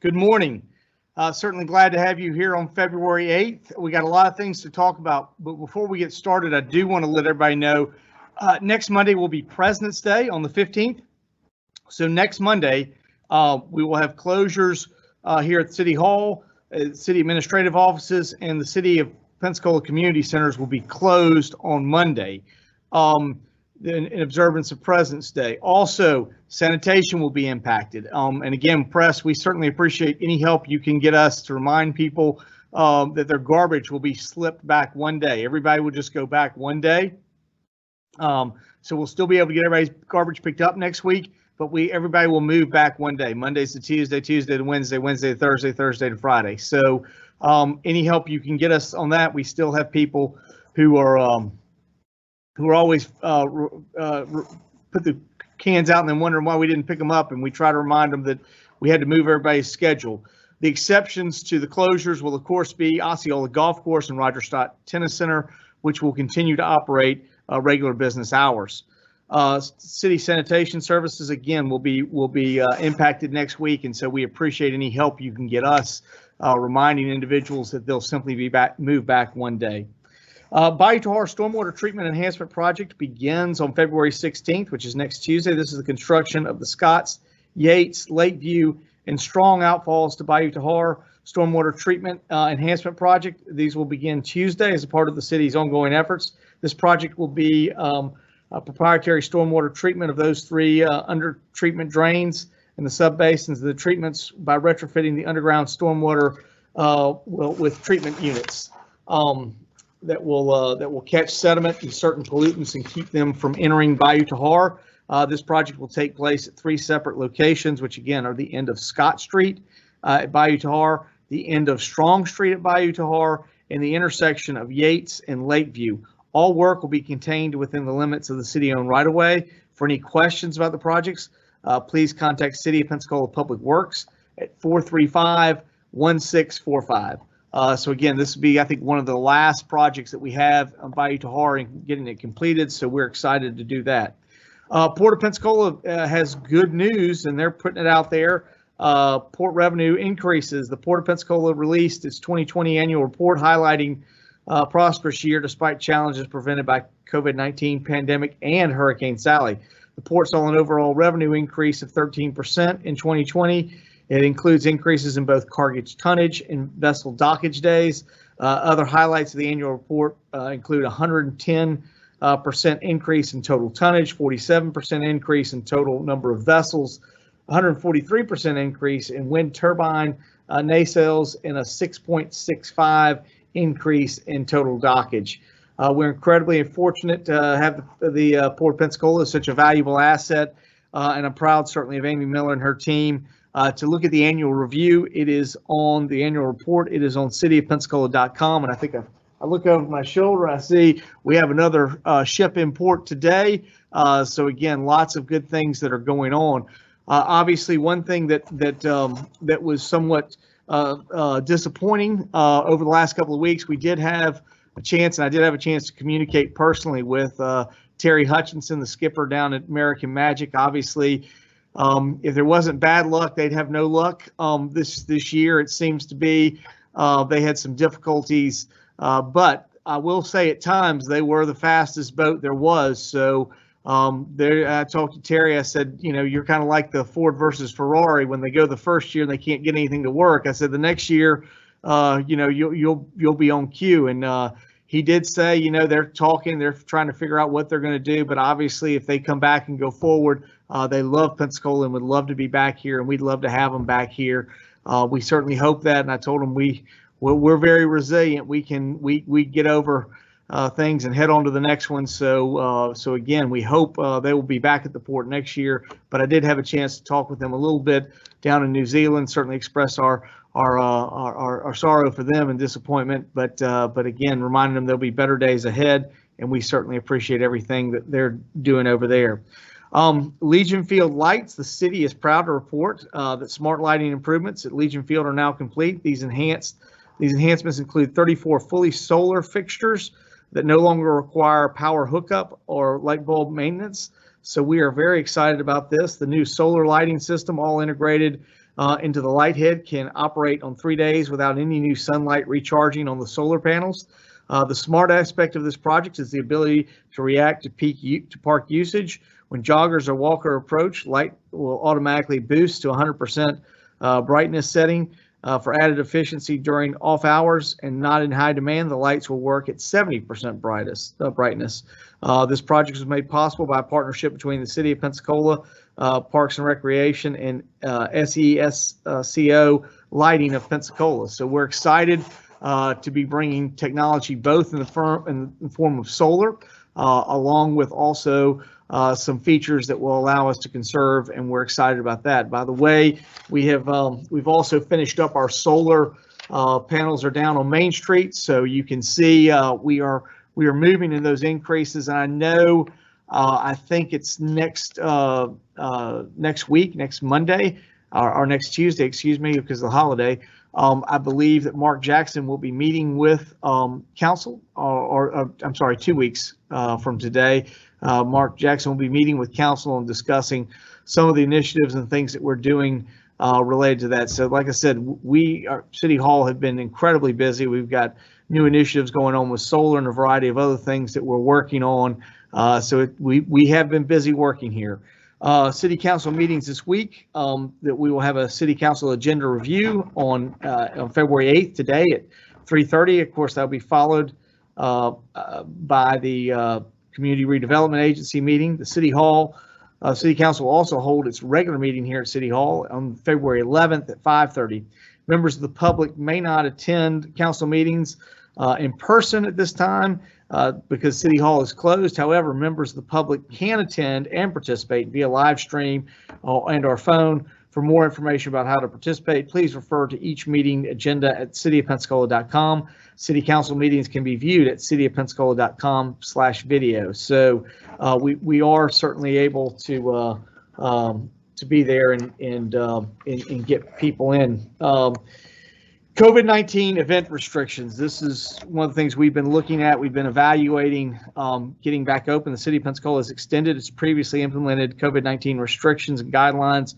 Good morning. Certainly glad to have you here on February 8th. We got a lot of things to talk about, but before we get started, I do want to let everybody know next Monday will be President's Day on the 15th. So next Monday, we will have closures here at City Hall, city administrative offices, and the City of Pensacola community centers will be closed on Monday in observance of President's Day. Also, sanitation will be impacted. And again, press, we certainly appreciate any help you can get us to remind people that their garbage will be slipped back one day. Everybody will just go back one day. So we'll still be able to get everybody's garbage picked up next week, but everybody will move back one day. Mondays to Tuesday, Tuesday to Wednesday, Wednesday to Thursday, Thursday to Friday. So any help you can get us on that. We still have people who are always put the cans out and then wondering why we didn't pick them up, and we try to remind them that we had to move everybody's schedule. The exceptions to the closures will of course be Osceola Golf Course and Roger Stott Tennis Center, which will continue to operate regular business hours. City sanitation services again will be impacted next week, and so we appreciate any help you can get us reminding individuals that they'll simply be moved back one day. Bayou Tahar Stormwater Treatment Enhancement Project begins on February 16th, which is next Tuesday. This is the construction of the Scotts, Yates, Lakeview, and Strong outfalls to Bayou Tahar Stormwater Treatment Enhancement Project. These will begin Tuesday as a part of the city's ongoing efforts. This project will be a proprietary stormwater treatment of those three under treatment drains and the subbasins of the treatments by retrofitting the underground stormwater with treatment units. That will catch sediment and certain pollutants and keep them from entering Bayou Tahar. This project will take place at three separate locations, which again are the end of Scott Street at Bayou Tahar, the end of Strong Street at Bayou Tahar, and the intersection of Yates and Lakeview. All work will be contained within the limits of the city-owned right-of-way. For any questions about the projects, please contact City of Pensacola Public Works at 435-1645. So again, this will be, I think, one of the last projects that we have on Bayou Tahar and getting it completed. So we're excited to do that. Port of Pensacola has good news, and they're putting it out there. Port revenue increases. The Port of Pensacola released its 2020 annual report highlighting a prosperous year despite challenges presented by COVID-19 pandemic and Hurricane Sally. The port saw an overall revenue increase of 13% in 2020. It includes increases in both cartage tonnage and vessel dockage days. Other highlights of the annual report include 110% increase in total tonnage, 47% increase in total number of vessels, 143% increase in wind turbine nacelles, and a 6.65 increase in total dockage. We're incredibly fortunate to have the Port of Pensacola as such a valuable asset, and I'm proud certainly of Amy Miller and her team. To look at the annual review, it is on the annual report. It is on cityofpensacola.com, and I think I look over my shoulder, I see we have another ship in port today. So again, lots of good things that are going on. Obviously, one thing that was somewhat disappointing over the last couple of weeks, we did have a chance, and I did have a chance to communicate personally with Terry Hutchinson, the skipper down at American Magic. Obviously, if there wasn't bad luck, they'd have no luck. This year, it seems to be they had some difficulties, but I will say at times they were the fastest boat there was. So I talked to Terry. I said, you know, you're kind of like the Ford versus Ferrari. When they go the first year and they can't get anything to work, I said the next year, you know, you'll be on cue. And he did say, you know, they're talking, they're trying to figure out what they're going to do. But obviously, if they come back and go forward, they love Pensacola and would love to be back here, and we'd love to have them back here. We certainly hope that, and I told them we're very resilient. We get over things and head on to the next one. So again, we hope they will be back at the port next year. But I did have a chance to talk with them a little bit down in New Zealand. Certainly express our sorrow for them and disappointment. But again, reminding them there'll be better days ahead, and we certainly appreciate everything that they're doing over there. Legion Field lights. The city is proud to report that smart lighting improvements at Legion Field are now complete. These enhancements include 34 fully solar fixtures that no longer require power hookup or light bulb maintenance. So we are very excited about this. The new solar lighting system, all integrated into the light head can operate on 3 days without any new sunlight recharging on the solar panels. The smart aspect of this project is the ability to react to park usage. When joggers or walkers approach, light will automatically boost to 100% brightness setting. For added efficiency during off hours and not in high demand, the lights will work at 70% brightness. This project was made possible by a partnership between the City of Pensacola, Parks and Recreation, and SESCO Lighting of Pensacola. So we're excited to be bringing technology both in the form of solar, along with also some features that will allow us to conserve, and we're excited about that. By the way, we've also finished up our solar panels are down on Main Street, so you can see we are moving in those increases. And I know I think it's next week, next Monday, or next Tuesday, excuse me, because of the holiday. I believe that Mark Jackson will be meeting with council, or I'm sorry, 2 weeks from today. Mark Jackson will be meeting with council and discussing some of the initiatives and things that we're doing related to that. So like I said, our City Hall have been incredibly busy. We've got new initiatives going on with solar and a variety of other things that we're working on. We have been busy working here. City Council meetings this week, that we will have a City Council agenda review on February 8th today at 3:30. Of course, that'll be followed by the Community Redevelopment Agency meeting. The City Council will also hold its regular meeting here at City Hall on February 11th at 5:30. Members of the public may not attend council meetings in person at this time because City Hall is closed. However, members of the public can attend and participate via live stream and our phone. For more information about how to participate, please refer to each meeting agenda at cityofpensacola.com. City Council meetings can be viewed at cityofpensacola.com/video. So we are certainly able to be there and get people in. COVID-19 event restrictions. This is one of the things we've been looking at. We've been evaluating getting back open. The City of Pensacola has extended its previously implemented COVID-19 restrictions and guidelines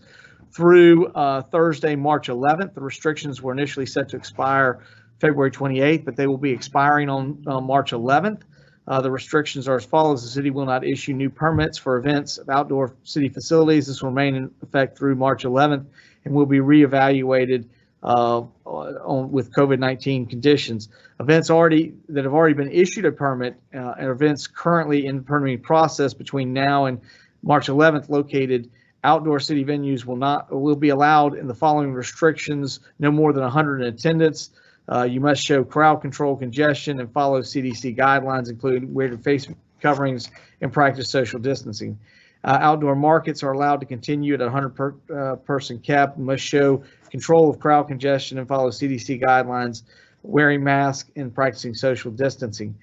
through Thursday, March 11th. The restrictions were initially set to expire February 28th, but they will be expiring on March 11th. The restrictions are as follows. The city will not issue new permits for events of outdoor city facilities. This will remain in effect through March 11th and will be reevaluated with COVID-19 conditions. Events that have already been issued a permit and events currently in the permitting process between now and March 11th located outdoor city venues will be allowed in the following restrictions: no more than 100 in attendance. You must show crowd control, congestion, and follow CDC guidelines, including wear face coverings and practice social distancing. Outdoor markets are allowed to continue at a 100 person cap, must show control of crowd congestion and follow CDC guidelines, wearing masks and practicing social distancing.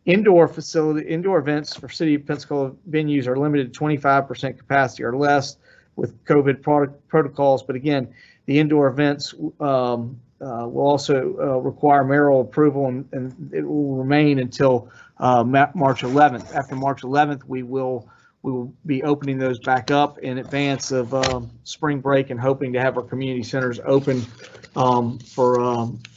Indoor events for City of Pensacola venues are limited to 25% capacity or less with COVID protocols. But again, the indoor events will also require mayoral approval, and it will remain until March 11th. After March 11th, we will be opening those back up in advance of spring break and hoping to have our community centers open for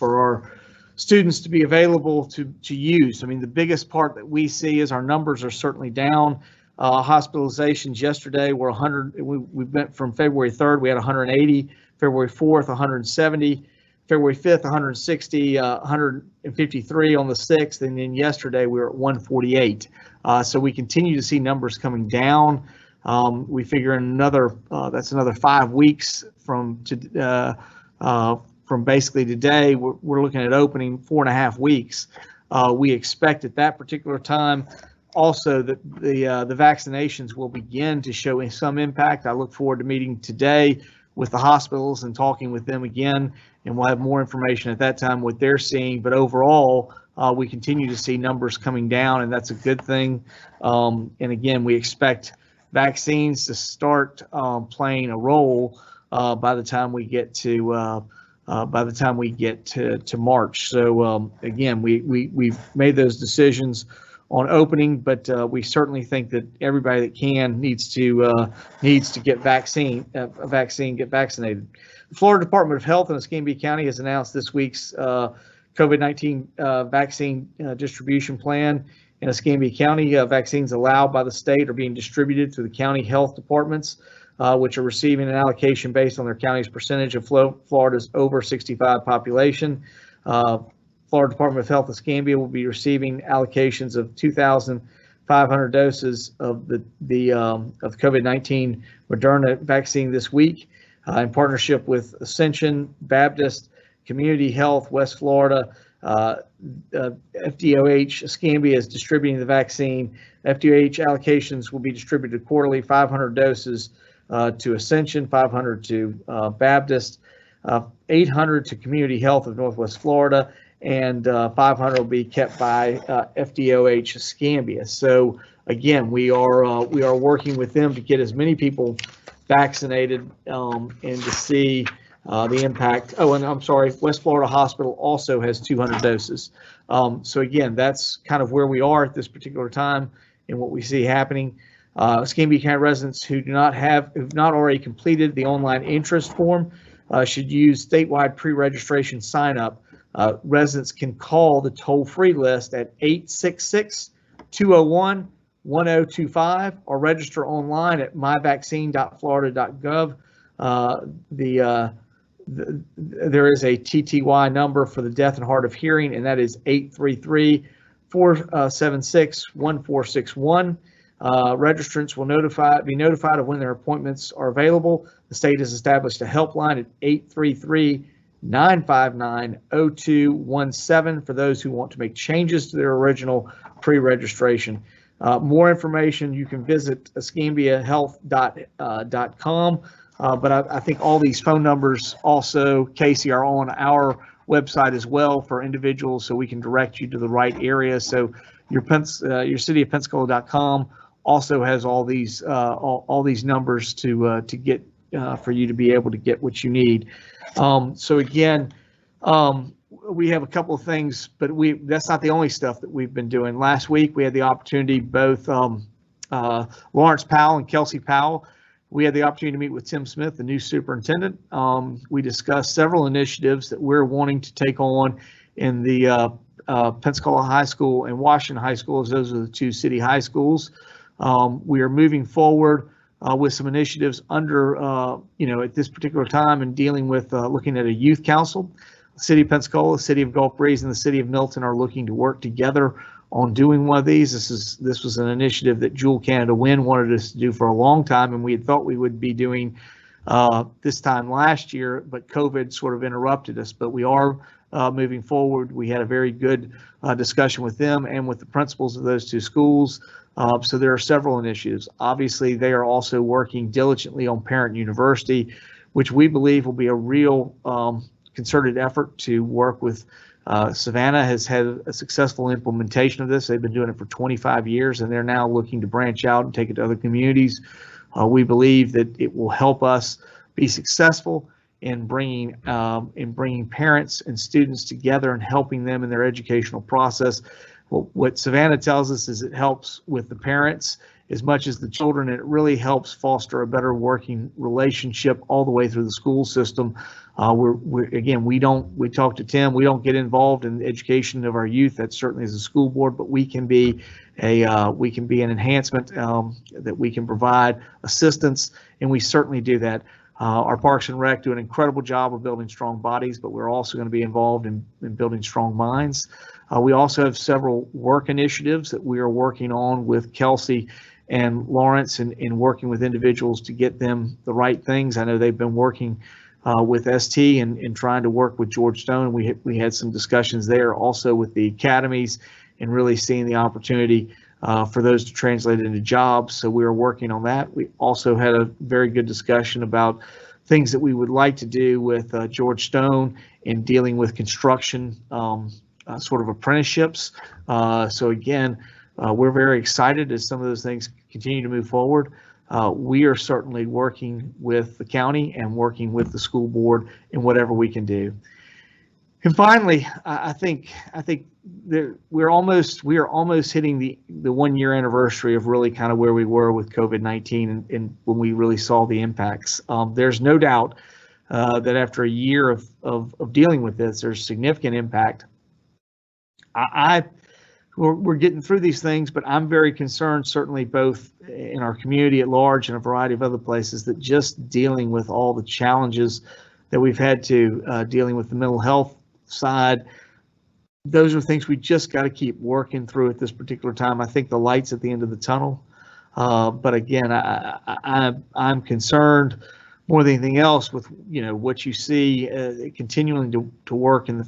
our students to be available to use. I mean, the biggest part that we see is our numbers are certainly down. Hospitalizations yesterday were 100. We went from February 3rd, we had 180, February 4th, 170, February 5th, 160, 153 on the 6th, and then yesterday we were at 148. So we continue to see numbers coming down. We figure that's another 5 weeks from basically today. We're looking at opening 4.5 weeks. We expect at that particular time also that the vaccinations will begin to show some impact. I look forward to meeting today with the hospitals and talking with them again, and we'll have more information at that time what they're seeing. But overall, we continue to see numbers coming down, and that's a good thing. And again, we expect vaccines to start playing a role by the time we get to March. So again, we've made those decisions opening, but we certainly think that everybody that can needs to get get vaccinated. The Florida Department of Health in Escambia County has announced this week's COVID-19 vaccine distribution plan. In Escambia County, vaccines allowed by the state are being distributed through the county health departments, which are receiving an allocation based on their county's percentage of Florida's over 65 population. Florida Department of Health Escambia will be receiving allocations of 2,500 doses of the COVID-19 Moderna vaccine this week, in partnership with Ascension Baptist Community Health West Florida. FDOH Escambia is distributing the vaccine. FDOH allocations will be distributed quarterly, 500 doses to Ascension, 500 to Baptist, 800 to Community Health of Northwest Florida, and 500 will be kept by FDOH Escambia. So again, we are working with them to get as many people vaccinated and to see the impact. Oh, and I'm sorry, West Florida Hospital also has 200 doses. So again, that's kind of where we are at this particular time and what we see happening. Escambia County residents who've not already completed the online interest form should use statewide pre-registration sign-up. Residents can call the toll-free list at 866-201-1025 or register online at myvaccine.florida.gov. There is a TTY number for the deaf and hard of hearing, and that is 833-476-1461. Registrants will be notified of when their appointments are available. The state has established a helpline at 833-959-0217 for those who want to make changes to their original pre-registration. More information, you can visit escambiahealth.com. But I think all these phone numbers also, Casey, are on our website as well for individuals, so we can direct you to the right area. So your cityofpensacola.com also has all these numbers to get for you to be able to get what you need. So again, we have a couple of things, but that's not the only stuff that we've been doing. Last week we had the opportunity, both Lawrence Powell and Kelsey Powell. We had the opportunity to meet with Tim Smith, the new superintendent. We discussed several initiatives that we're wanting to take on in the Pensacola High School and Washington High School, as those are the two city high schools. We are moving forward with some initiatives under, at this particular time, and dealing with looking at a youth council. The City of Pensacola, the City of Gulf Breeze, and the City of Milton are looking to work together on doing one of these. This was an initiative that Jewel Canada Wind wanted us to do for a long time, and we had thought we would be doing this time last year, but COVID sort of interrupted us. But we are moving forward. We had a very good discussion with them and with the principals of those two schools. So there are several initiatives. Obviously, they are also working diligently on Parent University, which we believe will be a real concerted effort to work with. Savannah has had a successful implementation of this. They've been doing it for 25 years, and they're now looking to branch out and take it to other communities. We believe that it will help us be successful in bringing parents and students together and helping them in their educational process. Well, what Savannah tells us is it helps with the parents as much as the children, and it really helps foster a better working relationship all the way through the school system. We talked to Tim, we don't get involved in the education of our youth. That certainly is a school board, but we can be an enhancement that we can provide assistance, and we certainly do that. Our Parks and Rec do an incredible job of building strong bodies, but we're also going to be involved in building strong minds. We also have several work initiatives that we are working on with Kelsey and Lawrence, in working with individuals to get them the right things. I know they've been working with ST and trying to work with George Stone. We had some discussions there also with the academies and really seeing the opportunity for those to translate into jobs. So we are working on that. We also had a very good discussion about things that we would like to do with George Stone in dealing with construction sort of apprenticeships. So again, we're very excited as some of those things continue to move forward. We are certainly working with the county and working with the school board in whatever we can do. And finally, I think that we are almost hitting the 1 year anniversary of really kind of where we were with COVID-19 and when we really saw the impacts. There's no doubt that after a year of dealing with this, there's significant impact. We're getting through these things, but I'm very concerned, certainly both in our community at large and a variety of other places, that just dealing with all the challenges that we've had to dealing with the mental health side, those are things we just got to keep working through at this particular time. I think the light's at the end of the tunnel, but again, I'm concerned more than anything else with what you see continuing to work in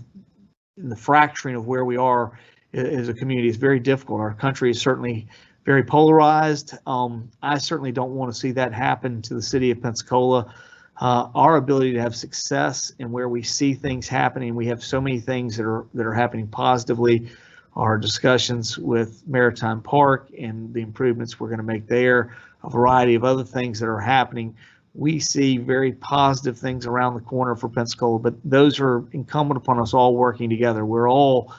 the fracturing of where we are as a community is very difficult. Our country is certainly very polarized. I certainly don't want to see that happen to the city of Pensacola. Our ability to have success and where we see things happening, we have so many things that are happening positively. Our discussions with Maritime Park and the improvements we're going to make there, a variety of other things that are happening. We see very positive things around the corner for Pensacola, but those are incumbent upon us all working together. We're all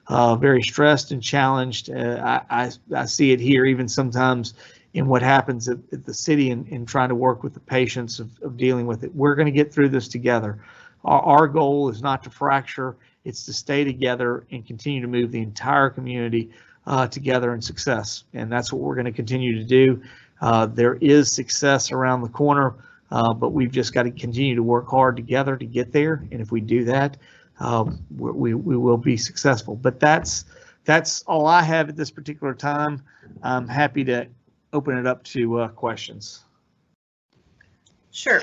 very stressed and challenged. I see it here even sometimes in what happens at the city and trying to work with the patients of dealing with it. We're going to get through this together. Our goal is not to fracture, it's to stay together and continue to move the entire community together in success. And that's what we're going to continue to do. There is success around the corner, but we've just got to continue to work hard together to get there. And if we do that, we will be successful. But that's all I have at this particular time. I'm happy to open it up to questions. Sure.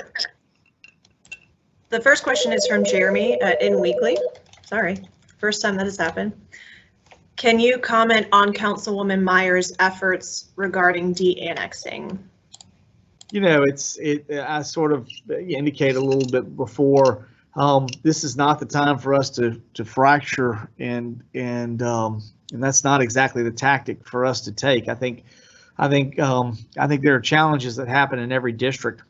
The first question is from Jeremy at In Weekly. Sorry, first time that has happened. Can you comment on Councilwoman Meyer's efforts regarding de-annexing? I sort of indicate a little bit before. This is not the time for us to fracture, and that's not exactly the tactic for us to take. I think there are challenges that happen in every district,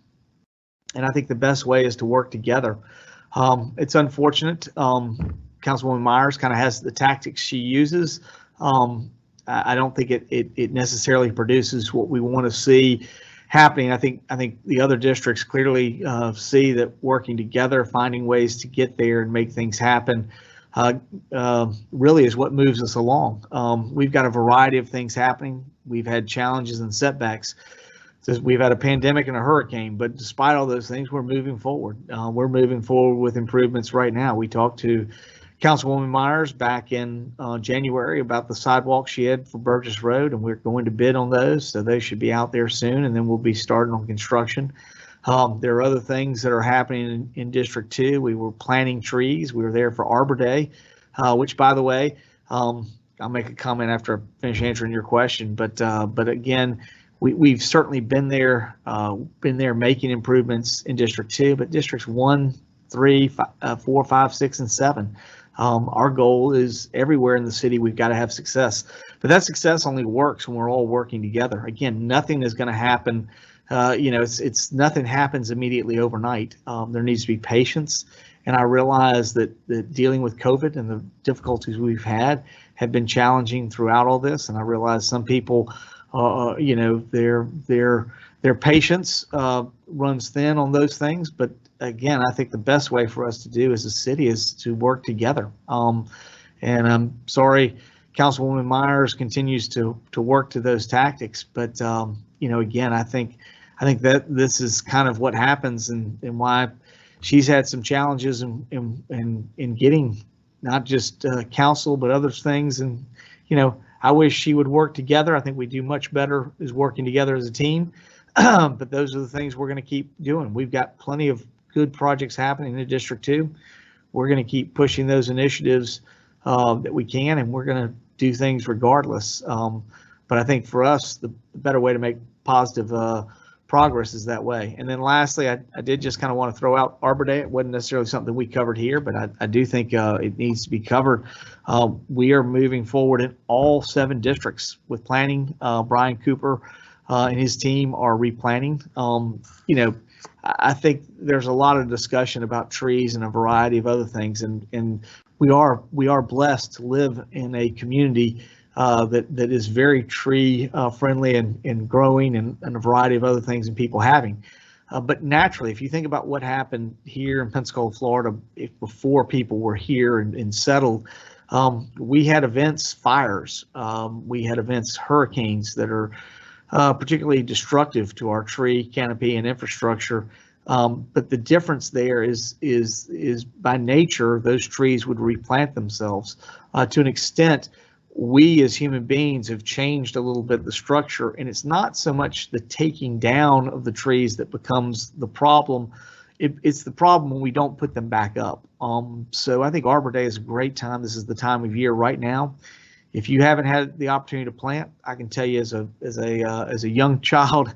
and I think the best way is to work together. It's unfortunate. Councilwoman Myers kind of has the tactics she uses. I don't think it necessarily produces what we want to see happening. I think the other districts clearly see that working together, finding ways to get there and make things happen, really is what moves us along. We've got a variety of things happening. We've had challenges and setbacks. We've had a pandemic and a hurricane, but despite all those things, we're moving forward. We're moving forward with improvements right now. We talked to Councilwoman Myers back in January about the sidewalk she had for Burgess Road, and we're going to bid on those, so they should be out there soon, and then we'll be starting on construction. There are other things that are happening in District 2. We were planting trees. We were there for Arbor Day, which, by the way, I'll make a comment after I finish answering your question, but again, we've certainly been there making improvements in District 2, but Districts 1, 3, 4, 5, 6, and 7. Our goal is everywhere in the city we've got to have success, but that success only works when we're all working together. Again, nothing is going to happen. It's nothing happens immediately overnight. There needs to be patience, and I realize that dealing with COVID and the difficulties we've had have been challenging throughout all this, and I realize some people, their patience runs thin on those things, but again, I think the best way for us to do as a city is to work together. And I'm sorry, Councilwoman Myers continues to work to those tactics, but again, I think that this is kind of what happens and why she's had some challenges in getting not just council but other things. And I wish she would work together. I think we do much better as working together as a team. But those are the things we're going to keep doing. We've got plenty of good projects happening in District 2. We're going to keep pushing those initiatives that we can, and we're going to do things regardless. But I think for us, the better way to make positive progress is that way. And then lastly, I did just kind of want to throw out Arbor Day. It wasn't necessarily something we covered here, but I do think it needs to be covered. We are moving forward in all 7 districts with planning. Brian Cooper and his team are replanting. I think there's a lot of discussion about trees and a variety of other things, and we are blessed to live in a community that is very tree friendly and growing, and a variety of other things and people having. But naturally, if you think about what happened here in Pensacola, Florida, before people were here and settled, we had events, fires, we had events, hurricanes that are particularly destructive to our tree canopy and infrastructure. But the difference there is by nature, those trees would replant themselves. To an extent, we as human beings have changed a little bit the structure, and it's not so much the taking down of the trees that becomes the problem. It's the problem when we don't put them back up. So I think Arbor Day is a great time. This is the time of year right now. If you haven't had the opportunity to plant, I can tell you as a young child,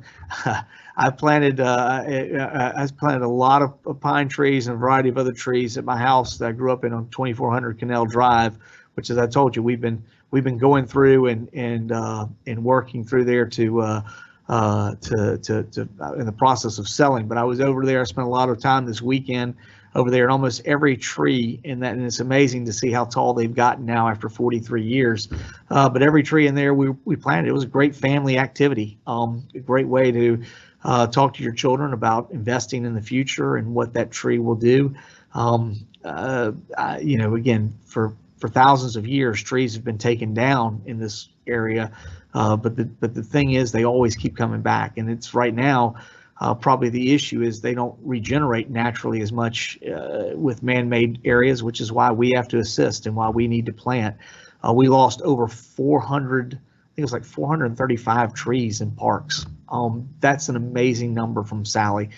I planted a lot of pine trees and a variety of other trees at my house that I grew up in on 2400 Canal Drive, which, as I told you, we've been going through and working through there to in the process of selling. But I was over there. I spent a lot of time this weekend over there, and almost every tree in that, and it's amazing to see how tall they've gotten now after 43 years. But every tree in there we planted. It was a great family activity, a great way to talk to your children about investing in the future and what that tree will do. Again, for thousands of years, trees have been taken down in this area, but the thing is, they always keep coming back, and it's right now. Probably the issue is they don't regenerate naturally as much with man-made areas, which is why we have to assist and why we need to plant. We lost over 400, I think it was like 435 trees in parks. That's an amazing number from Sally.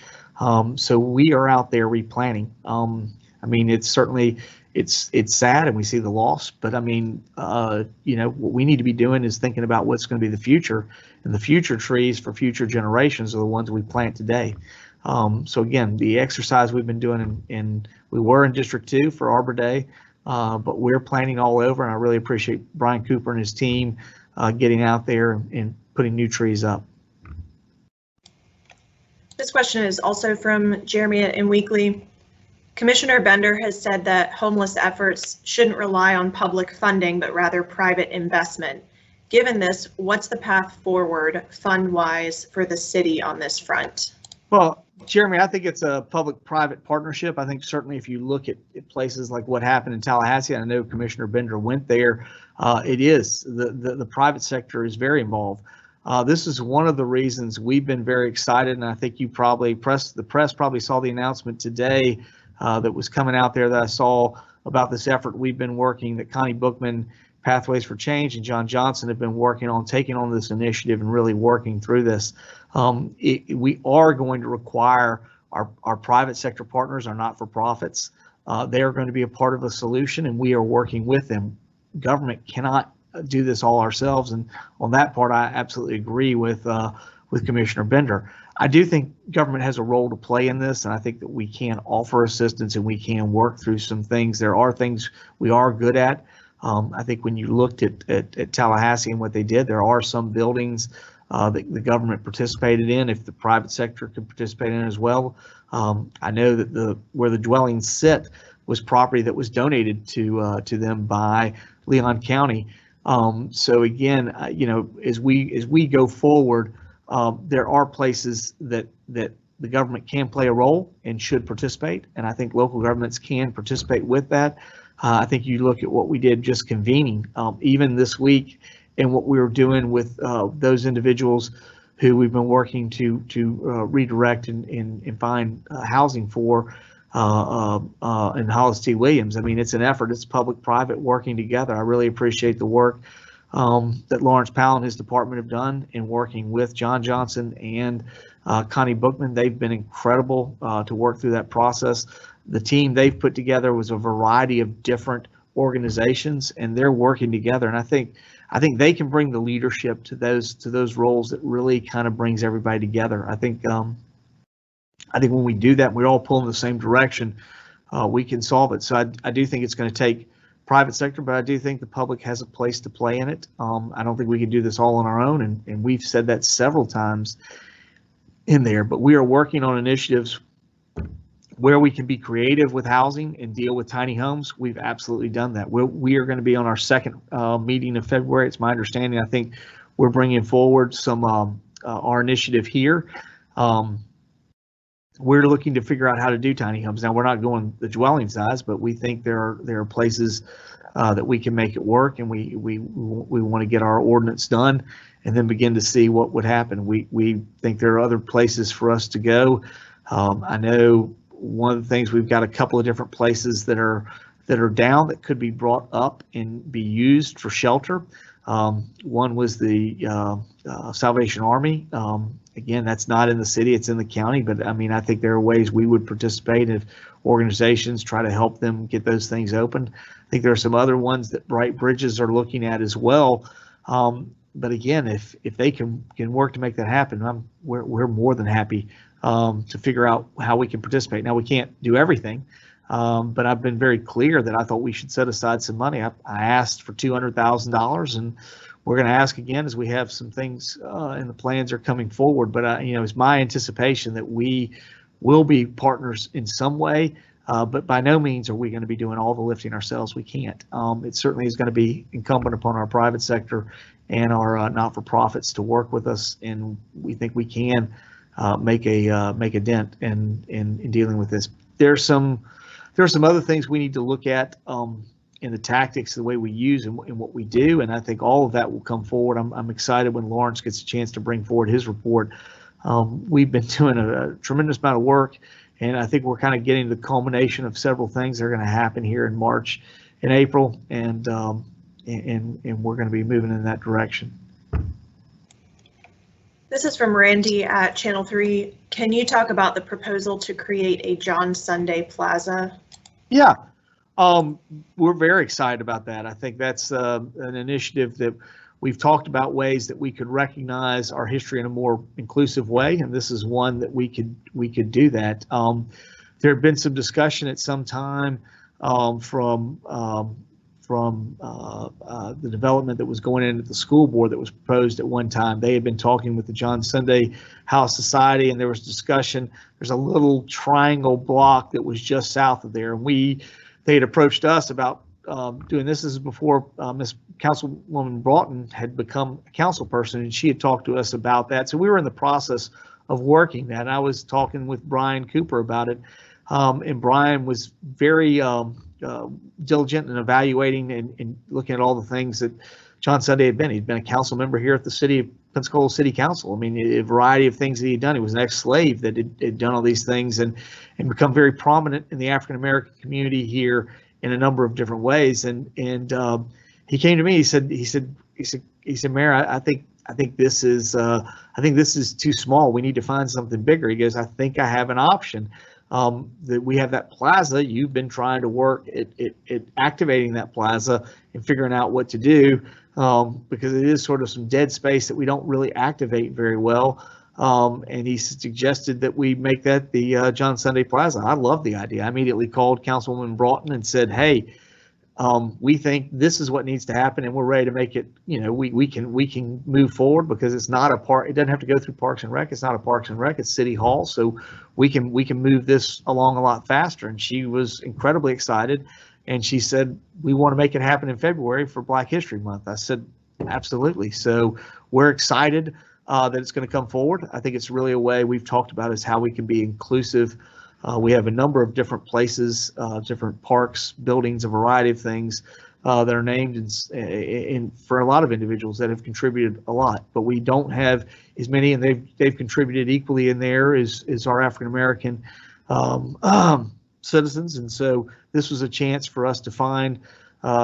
So we are out there replanting. I mean, it's certainly, it's sad and we see the loss, but I mean, what we need to be doing is thinking about what's going to be the future, and the future trees for future generations are the ones we plant today. So again, the exercise we've been doing we were in District 2 for Arbor Day, but we're planting all over, and I really appreciate Brian Cooper and his team getting out there and putting new trees up. This question is also from Jeremy in Weekly. Commissioner Bender has said that homeless efforts shouldn't rely on public funding, but rather private investment. Given this, what's the path forward fund-wise for the city on this front? Well, Jeremy, I think it's a public-private partnership. I think certainly if you look at places like what happened in Tallahassee, I know Commissioner Bender went there. It is the private sector is very involved. This is one of the reasons we've been very excited, and I think you probably the press probably saw the announcement today that was coming out there that I saw about this effort we've been working, that Connie Bookman, Pathways for Change, and John Johnson have been working on, taking on this initiative and really working through this. We are going to require our private sector partners, our not-for-profits. They are going to be a part of a solution, and we are working with them. Government cannot do this all ourselves, and on that part, I absolutely agree with Commissioner Bender. I do think government has a role to play in this, and I think that we can offer assistance and we can work through some things. There are things we are good at. I think when you looked at Tallahassee and what they did, there are some buildings that the government participated in, if the private sector could participate in as well. I know that where the dwellings sit was property that was donated to them by Leon County. So again, as we go forward, there are places that the government can play a role and should participate, and I think local governments can participate with that. I think you look at what we did just convening, even this week, and what we were doing with those individuals who we've been working to redirect and find housing for in Hollis T. Williams. I mean, it's an effort. It's public-private working together. I really appreciate the work that Lawrence Powell and his department have done in working with John Johnson and Connie Bookman. They've been incredible to work through that process. The team they've put together was a variety of different organizations, and they're working together. And I think they can bring the leadership to those roles that really kind of brings everybody together. I think when we do that, we all pull in the same direction, we can solve it. So I do think it's going to take private sector, but I do think the public has a place to play in it. I don't think we can do this all on our own, and we've said that several times in there, but we are working on initiatives Where we can be creative with housing and deal with tiny homes, we've absolutely done that. We are going to be on our second meeting of February. It's my understanding. I think we're bringing forward some our initiative here. We're looking to figure out how to do tiny homes. Now, we're not going the dwelling size, but we think there are places that we can make it work, and we want to get our ordinance done and then begin to see what would happen. We think there are other places for us to go. I know one of the things, we've got a couple of different places that are down that could be brought up and be used for shelter. One was the Salvation Army. Again, that's not in the city, it's in the county, but I mean, I think there are ways we would participate if organizations try to help them get those things open. I think there are some other ones that Bright Bridges are looking at as well. But again, if they can work to make that happen, we're more than happy to figure out how we can participate. Now, we can't do everything, but I've been very clear that I thought we should set aside some money. I asked for $200,000, and we're going to ask again as we have some things and the plans are coming forward. But it's my anticipation that we will be partners in some way, but by no means are we going to be doing all the lifting ourselves. We can't. It certainly is going to be incumbent upon our private sector and our not-for-profits to work with us, and we think we can make a dent in dealing with this. There are some other things we need to look at in the tactics, the way we use and what we do, and I think all of that will come forward. I'm excited when Lawrence gets a chance to bring forward his report. We've been doing a tremendous amount of work, and I think we're kind of getting the culmination of several things that are going to happen here in March and April, and we're going to be moving in that direction. This is from Randy at Channel 3. Can you talk about the proposal to create a John Sunday Plaza? Yeah, we're very excited about that. I think that's an initiative that we've talked about, ways that we could recognize our history in a more inclusive way, and this is one that we could do that. There had been some discussion at some time from the development that was going into the school board that was proposed at one time. They had been talking with the John Sunday House Society, and there was discussion. There's a little triangle block that was just south of there, and they had approached us about doing this. This is before Miss Councilwoman Broughton had become a council person, and she had talked to us about that. So we were in the process of working that. And I was talking with Brian Cooper about it, and Brian was very diligent in evaluating and looking at all the things that John Sunday had been. He'd been a council member here at the City of Pensacola City Council. I mean, a variety of things that he'd done. He was an ex-slave that had done all these things and become very prominent in the African-American community here in a number of different ways. And he came to me. He said, Mayor, I think this is too small. We need to find something bigger. He goes, I think I have an option. That we have that plaza. You've been trying to work at activating that plaza and figuring out what to do, because it is sort of some dead space that we don't really activate very well. And he suggested that we make that the John Sunday Plaza. I love the idea. I immediately called Councilwoman Broughton and said, hey, we think this is what needs to happen, and we're ready to make it. We can move forward, because it's not a park. It doesn't have to go through Parks and Rec. It's not a Parks and Rec. It's City Hall, so we can move this along a lot faster. And she was incredibly excited, and she said, we want to make it happen in February for Black History Month. I said, absolutely. So we're excited that it's going to come forward. I think it's really a way we've talked about is how we can be inclusive. We have a number of different places, different parks, buildings, a variety of things that are named in for a lot of individuals that have contributed a lot, but we don't have as many, and they've contributed equally in there as our African-American citizens. And so this was a chance for us to find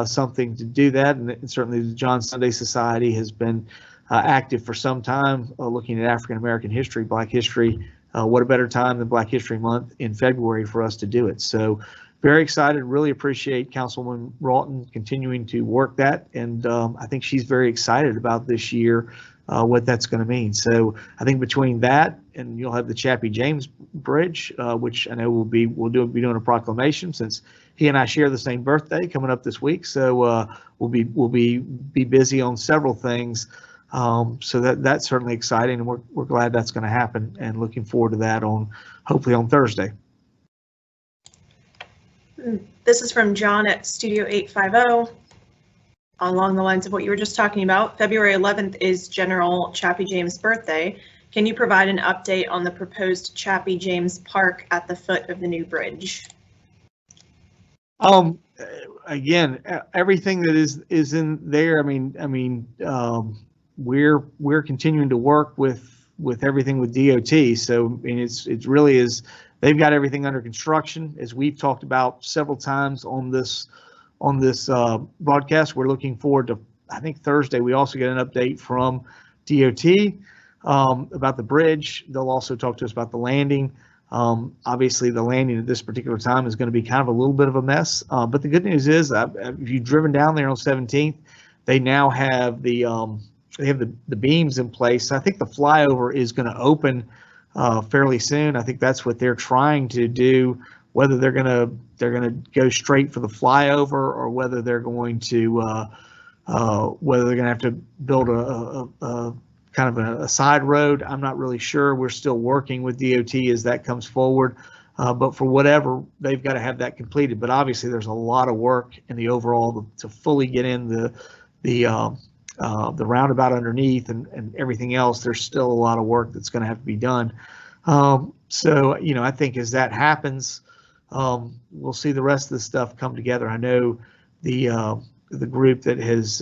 something to do that. And certainly the John Sunday Society has been active for some time, looking at African-American history, Black history. What a better time than Black History Month in February for us to do it. So very excited, really appreciate Councilwoman Broughton continuing to work that. And I think she's very excited about this year, what that's going to mean. So I think between that and you'll have the Chappie James Bridge, which I know we'll be doing a proclamation, since he and I share the same birthday coming up this week. So we'll be busy on several things. So that's certainly exciting, and we're glad that's going to happen, and looking forward to that hopefully on Thursday. This is from John at Studio 850. Along the lines of what you were just talking about, February 11th is General Chappie James' birthday. Can you provide an update on the proposed Chappie James Park at the foot of the new bridge? Again, everything that is in there. We're continuing to work with everything with DOT. So, it really is. They've got everything under construction, as we've talked about several times on this broadcast. We're looking forward to, I think, Thursday. We also get an update from DOT about the bridge. They'll also talk to us about the landing. Obviously, the landing at this particular time is going to be kind of a little bit of a mess. But the good news is, if you've driven down there on 17th, they now have the beams in place. I think the flyover is going to open fairly soon. I think that's what they're trying to do. Whether they're gonna go straight for the flyover, or whether they're going to have to build a kind of a side road, I'm not really sure. We're still working with DOT as that comes forward. But for whatever, they've got to have that completed. But obviously, there's a lot of work in the overall to fully get in the roundabout underneath and everything else. There's still a lot of work that's going to have to be done. So, I think as that happens, we'll see the rest of the stuff come together. I know the group that has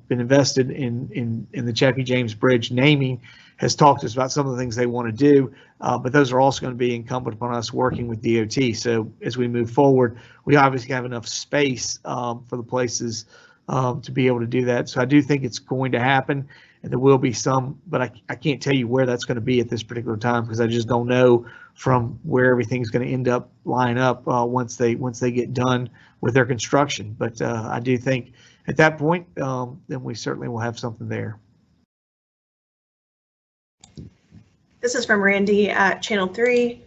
been invested in the Chappie James Bridge naming has talked to us about some of the things they want to do, but those are also going to be incumbent upon us working with DOT. So as we move forward, we obviously have enough space for the places to be able to do that. So I do think it's going to happen, and there will be some, but I can't tell you where that's going to be at this particular time, because I just don't know from where everything's going to end up line up once they get done with their construction. But I do think at that point, then we certainly will have something there. This is from Randy at Channel 3.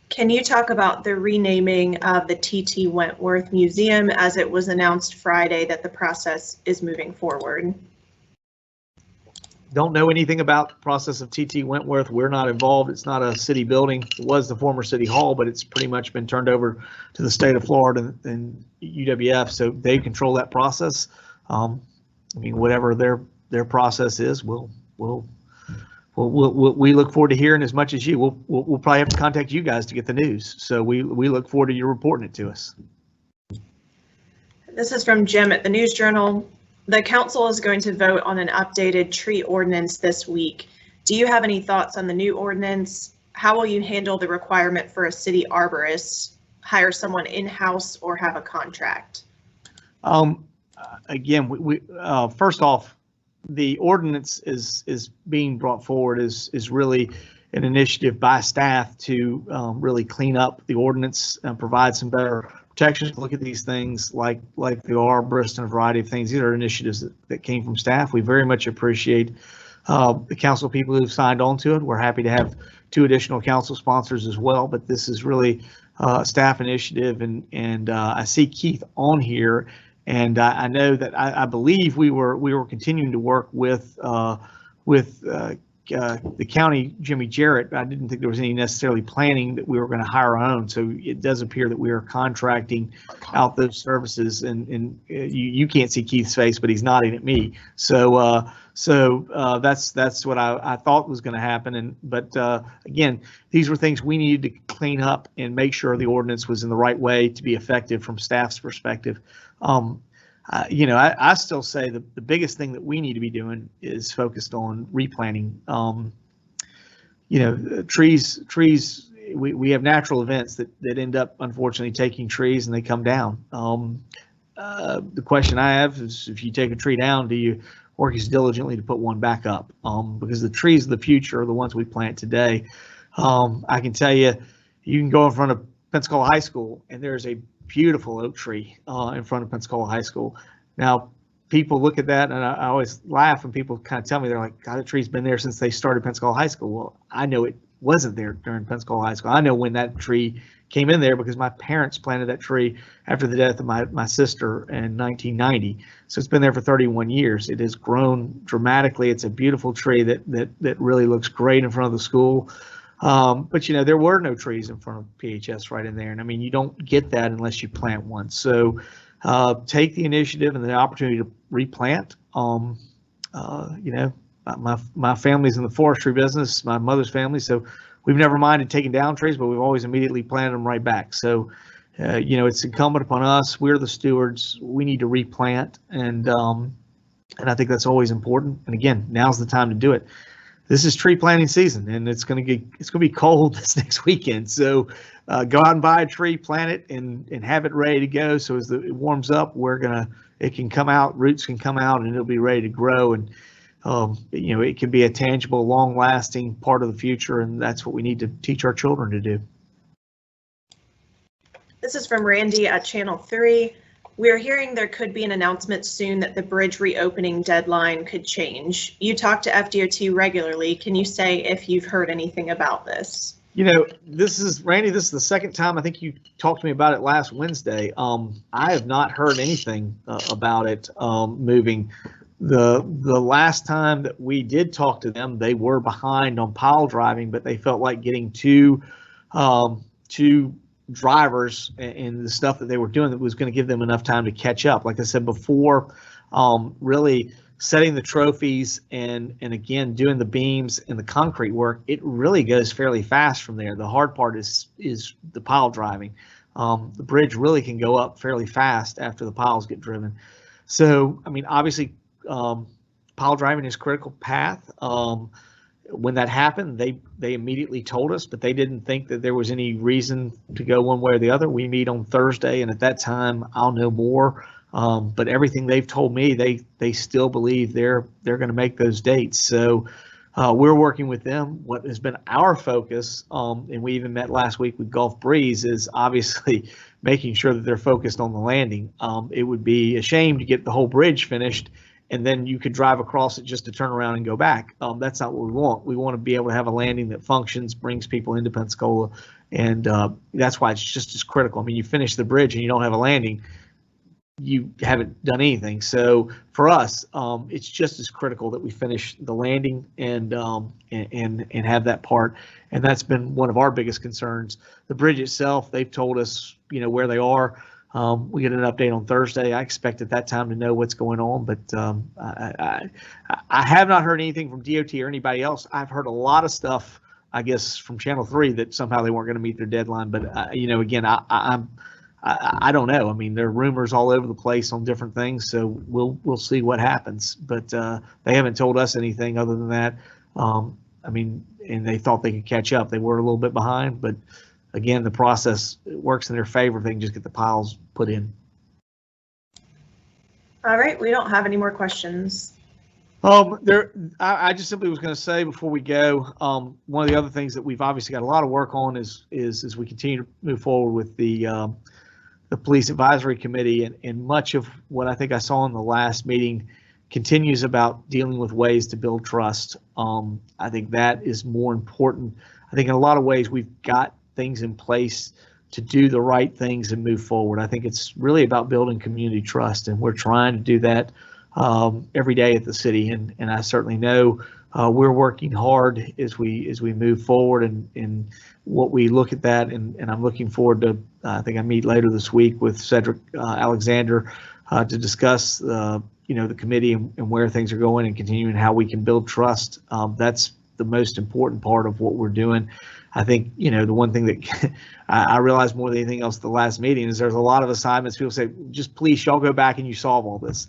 Can you talk about the renaming of the T.T. Wentworth Museum, as it was announced Friday that the process is moving forward? Don't know anything about the process of T.T. Wentworth. We're not involved. It's not a city building. It was the former city hall, but it's pretty much been turned over to the state of Florida and UWF. So they control that process. Whatever their process is, we look forward to hearing as much as you. We'll probably have to contact you guys to get the news. So we look forward to you reporting it to us. This is from Jim at the News Journal. The council is going to vote on an updated tree ordinance this week. Do you have any thoughts on the new ordinance? How will you handle the requirement for a city arborist, hire someone in-house, or have a contract? Again, we first off, the ordinance is being brought forward is really an initiative by staff to really clean up the ordinance and provide some better protections. Look at these things like the arborist and a variety of things. These are initiatives that came from staff. We very much appreciate the council people who've signed on to it. We're happy to have 2 additional council sponsors as well, but this is really a staff initiative, and I see Keith on here. And I know that I believe we were continuing to work with the county, Jimmy Jarrett. I didn't think there was any necessarily planning that we were going to hire our own. So it does appear that we are contracting out those services. And you can't see Keith's face, but he's nodding at me. So that's what I thought was going to happen. But again, these were things we needed to clean up and make sure the ordinance was in the right way to be effective from staff's perspective. I still say the biggest thing that we need to be doing is focused on replanting. Trees. We have natural events that end up unfortunately taking trees, and they come down. The question I have is, if you take a tree down, do you work as diligently to put one back up? Because the trees of the future are the ones we plant today. I can tell you, you can go in front of Pensacola High School, and there's a beautiful oak tree in front of Pensacola High School. Now, people look at that, and I always laugh when people kind of tell me, they're like, God, that tree's been there since they started Pensacola High School. Well, I know it wasn't there during Pensacola High School. I know when that tree came in there because my parents planted that tree after the death of my sister in 1990. So it's been there for 31 years. It has grown dramatically. It's a beautiful tree that really looks great in front of the school. But you know, there were no trees in front of PHS right in there, and I mean, you don't get that unless you plant one. So take the initiative and the opportunity to replant. You know, my family's in the forestry business, my mother's family, so we've never minded taking down trees, but we've always immediately planted them right back. So you know, it's incumbent upon us. We're the stewards. We need to replant, and I think that's always important. And again, now's the time to do it. This is tree planting season, and it's going to be cold this next weekend. So go out and buy a tree, plant it, and have it ready to go. So as it warms up, it can come out, roots can come out, and it'll be ready to grow. And you know, it can be a tangible, long-lasting part of the future, and that's what we need to teach our children to do. This is from Randy at Channel 3. We're hearing there could be an announcement soon that the bridge reopening deadline could change. You talk to FDOT regularly. Can you say if you've heard anything about this? You know, Randy, this is the second time I think you talked to me about it last Wednesday. I have not heard anything about it moving. The last time that we did talk to them, they were behind on pile driving, but they felt like getting two drivers and the stuff that they were doing that was going to give them enough time to catch up. Like I said before, really setting the trophies and again doing the beams and the concrete work, it really goes fairly fast from there. The hard part is the pile driving. The bridge really can go up fairly fast after the piles get driven. So I mean, obviously pile driving is critical path. When that happened, they immediately told us, but they didn't think that there was any reason to go one way or the other. We meet on Thursday, and at that time, I'll know more. But everything they've told me, they still believe they're going to make those dates. So we're working with them. What has been our focus, and we even met last week with Gulf Breeze, is obviously making sure that they're focused on the landing. It would be a shame to get the whole bridge finished and then you could drive across it just to turn around and go back. That's not what we want. We want to be able to have a landing that functions, brings people into Pensacola, and that's why it's just as critical. I mean, you finish the bridge and you don't have a landing, you haven't done anything. So for us, it's just as critical that we finish the landing and have that part. And that's been one of our biggest concerns. The bridge itself, they've told us, you know, where they are. We get an update on Thursday. I expect at that time to know what's going on, but I have not heard anything from DOT or anybody else. I've heard a lot of stuff, I guess, from Channel 3 that somehow they weren't going to meet their deadline. But you know, again, I don't know. I mean, there are rumors all over the place on different things, so we'll see what happens. But they haven't told us anything other than that. I mean, and they thought they could catch up. They were a little bit behind, but again, the process works in their favor if they can just get the piles put in. All right, we don't have any more questions. I just simply was going to say before we go, one of the other things that we've obviously got a lot of work on is as we continue to move forward with the police advisory committee, and much of what I think I saw in the last meeting continues about dealing with ways to build trust. I think that is more important. I think in a lot of ways we've got things in place to do the right things and move forward. I think it's really about building community trust, and we're trying to do that every day at the city. And I certainly know we're working hard as we move forward and what we look at that. And I'm looking forward to, I think I meet later this week with Cedric Alexander to discuss the committee and where things are going and continuing how we can build trust. That's the most important part of what we're doing. I think, the one thing that I realized more than anything else at the last meeting is there's a lot of assignments. People say, just please, y'all go back and you solve all this.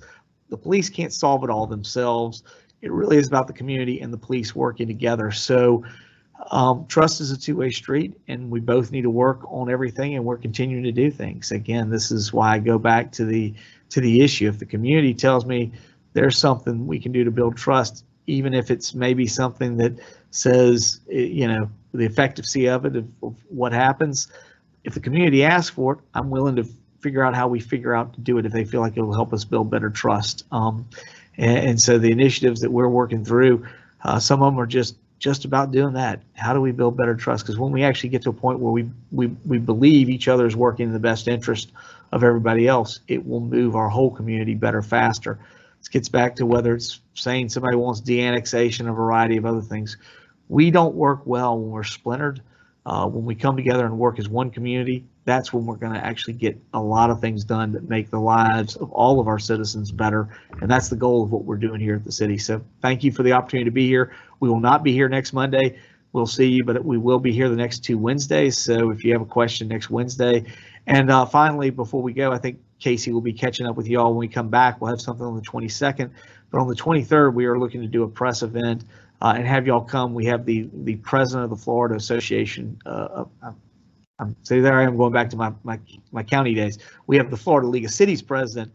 The police can't solve it all themselves. It really is about the community and the police working together. So trust is a two-way street, and we both need to work on everything, and we're continuing to do things. Again, this is why I go back to the issue. If the community tells me there's something we can do to build trust, even if it's maybe something that says, the effectiveness of it, of what happens, if the community asks for it, I'm willing to figure out how we figure out to do it if they feel like it will help us build better trust. And so the initiatives that we're working through, some of them are just about doing that. How do we build better trust? Because when we actually get to a point where we believe each other is working in the best interest of everybody else, it will move our whole community better, faster. This gets back to whether it's saying somebody wants de-annexation, a variety of other things. We don't work well when we're splintered. When we come together and work as one community, that's when we're going to actually get a lot of things done that make the lives of all of our citizens better. And that's the goal of what we're doing here at the city. So thank you for the opportunity to be here. We will not be here next Monday. We'll see you, but we will be here the next 2 Wednesdays. So if you have a question next Wednesday. And finally, before we go, I think Casey will be catching up with you all when we come back. We'll have something on the 22nd, but on the 23rd, we are looking to do a press event and have y'all come. We have the president of the Florida Association. So there I am going back to my county days. We have the Florida League of Cities president,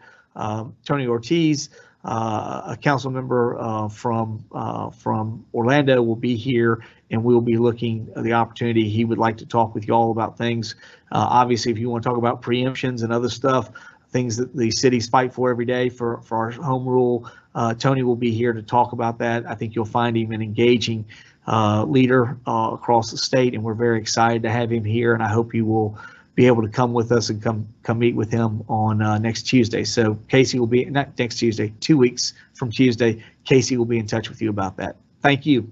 Tony Ortiz, a council member from Orlando will be here, and we'll be looking at the opportunity. He would like to talk with you all about things. Obviously, if you want to talk about preemptions and other stuff, things that the cities fight for every day for our home rule, Tony will be here to talk about that. I think you'll find him an engaging leader across the state, and we're very excited to have him here, and I hope you will be able to come with us and come meet with him on next Tuesday. So Casey will be, not next Tuesday, 2 weeks from Tuesday, Casey will be in touch with you about that. Thank you.